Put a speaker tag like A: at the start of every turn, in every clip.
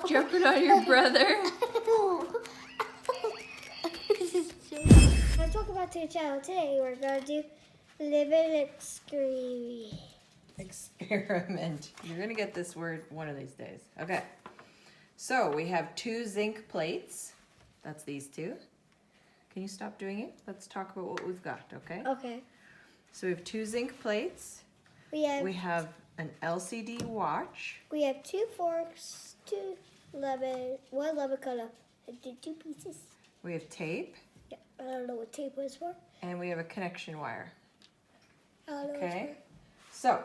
A: Jumping on your brother.
B: Let's talk about your channel today. We're going to do living
A: Experiment. You're going to get this word one of these days. Okay. So we have 2 zinc plates. That's these 2. Can you stop doing it? Let's talk about what we've got, okay?
B: Okay.
A: So we have 2 zinc plates. We have an LCD watch.
B: We have 2 forks, 1 lemon cut up into 2 pieces.
A: We have tape.
B: Yeah, I don't know what tape was for.
A: And we have a connection wire.
B: I don't know
A: Okay. So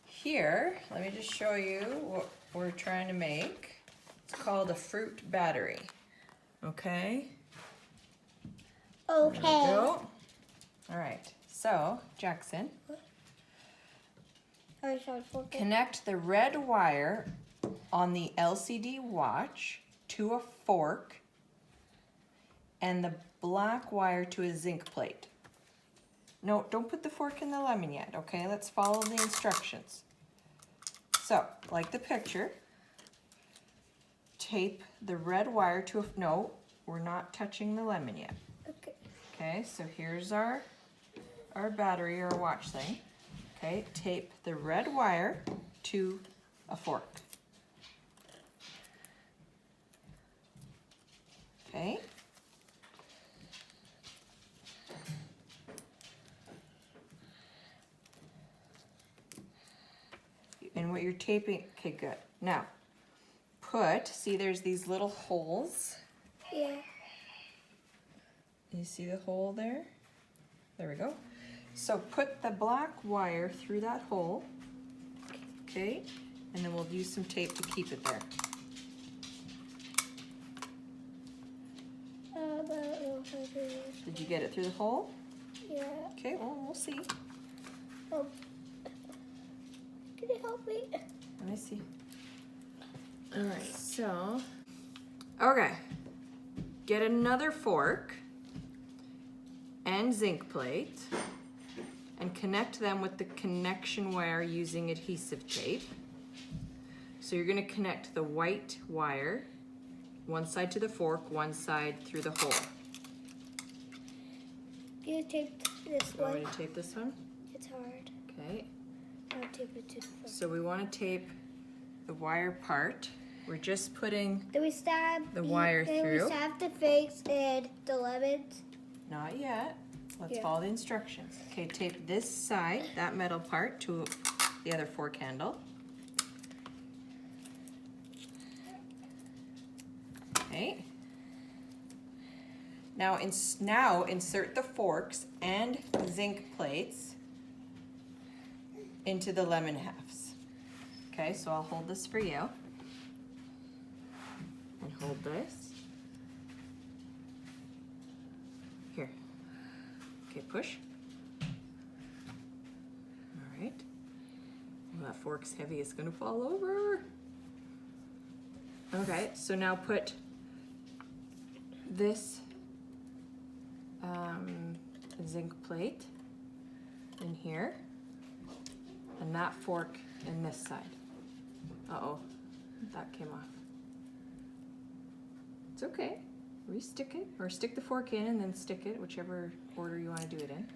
A: here, let me just show you what we're trying to make. It's called a fruit battery. Okay.
B: Okay.
A: There we go. All right. So Jackson, connect the red wire on the LCD watch to a fork and the black wire to a zinc plate. No, don't put the fork in the lemon yet, okay? Let's follow the instructions. So, like the picture, tape the red wire to a, no, we're not touching the lemon yet.
B: Okay.
A: Okay, so here's our battery or watch thing. Okay, tape the red wire to a fork. Okay. And what you're taping, okay, good. Now, see there's these little holes.
B: Yeah.
A: You see the hole there? There we go. So put the black wire through that hole, okay? And then we'll use some tape to keep it there. Did you get it through the hole?
B: Yeah.
A: Okay, well, we'll see.
B: Oh. Can you help me?
A: Let me see. All right, so, okay. Get another fork and zinc plate and connect them with the connection wire using adhesive tape. So you're going to connect the white wire, one side to the fork, one side through the hole.
B: You tape this
A: You want
B: one.
A: me to tape this one?
B: It's hard.
A: Okay.
B: I'll tape it to the fork.
A: So we want to tape the wire part. We're just putting
B: Then we stab
A: the wire
B: then
A: through.
B: we stab the figs and the lemons.
A: Not yet. Let's
B: Yeah.
A: follow the instructions. Okay, tape this side, that metal part, to the other fork handle. Okay. Now insert the forks and zinc plates into the lemon halves. Okay, so I'll hold this for you. And hold this. Here. Okay, push. All right. Well, that fork's heavy, it's gonna fall over. Okay, so now put this zinc plate in here and that fork in this side. Uh-oh, that came off. It's okay. Re-stick it, or stick the fork in and then stick it, whichever order you want to do it in.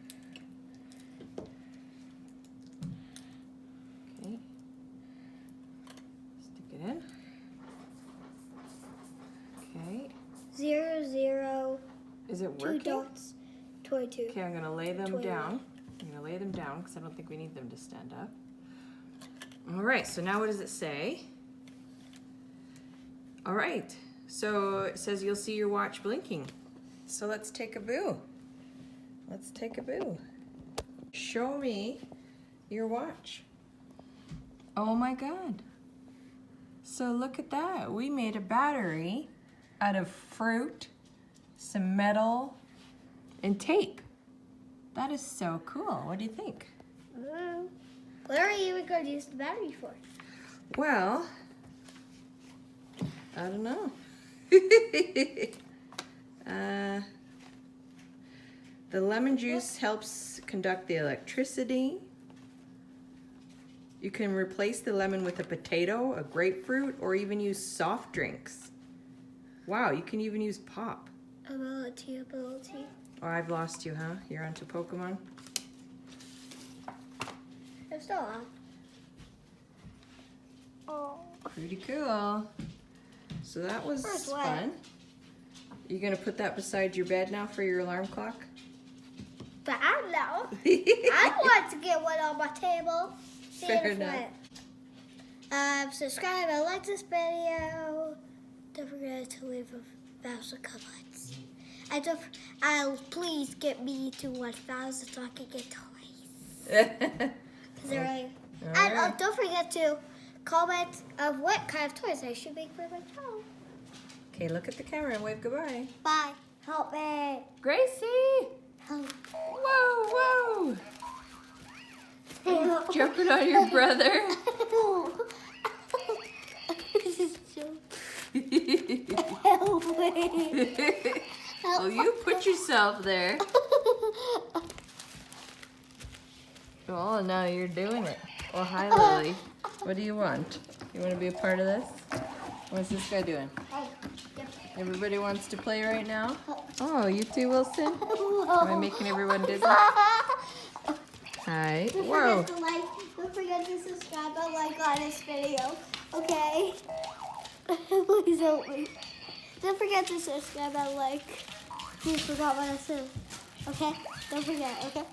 A: Okay. Stick it in. Okay.
B: 0, 0,
A: Is it
B: 2
A: working?
B: dots, 22.
A: Okay, I'm gonna lay them
B: 21.
A: down. I'm gonna lay them down because I don't think we need them to stand up. All right, so now what does it say? All right, so it says you'll see your watch blinking. So let's take a boo. Let's take a boo. Show me your watch. Oh my God. So look at that. We made a battery out of fruit, some metal, and tape. That is so cool. What do you think?
B: What are you going to use the battery for?
A: Well, I don't know. The lemon juice helps conduct the electricity. You can replace the lemon with a potato, a grapefruit, or even use soft drinks. Wow, you can even use pop.
B: Ability.
A: Oh, I've lost you, huh? You're onto Pokemon?
B: I'm still on. Oh.
A: Pretty cool. So that was
B: First what?
A: fun. You gonna put that beside your bed now for your alarm clock?
B: But I don't know. I want to get one on my table.
A: Fair enough.
B: Subscribe and like this video. Don't forget to leave a thousand comments. And please get me to 1,000 so I can get toys. And don't forget to comment of what kind of toys I should make for my child.
A: Okay, look at the camera and wave goodbye.
B: Bye. Help me.
A: Gracie!
B: Help.
A: Whoa, whoa! Jumping on your brother.
B: This is so... Help me.
A: Oh, you put yourself there. Oh, now you're doing it. Oh, hi, Lily. What do you want? You want to be a part of this? What's this guy doing? Everybody wants to play right now? Oh, you too, Wilson? Am I making everyone dizzy? Hi. Whoa.
B: Don't forget to subscribe and like on this video, okay? Please help me. Don't forget to subscribe and like. Please forgot what I said. Okay? Don't forget, okay?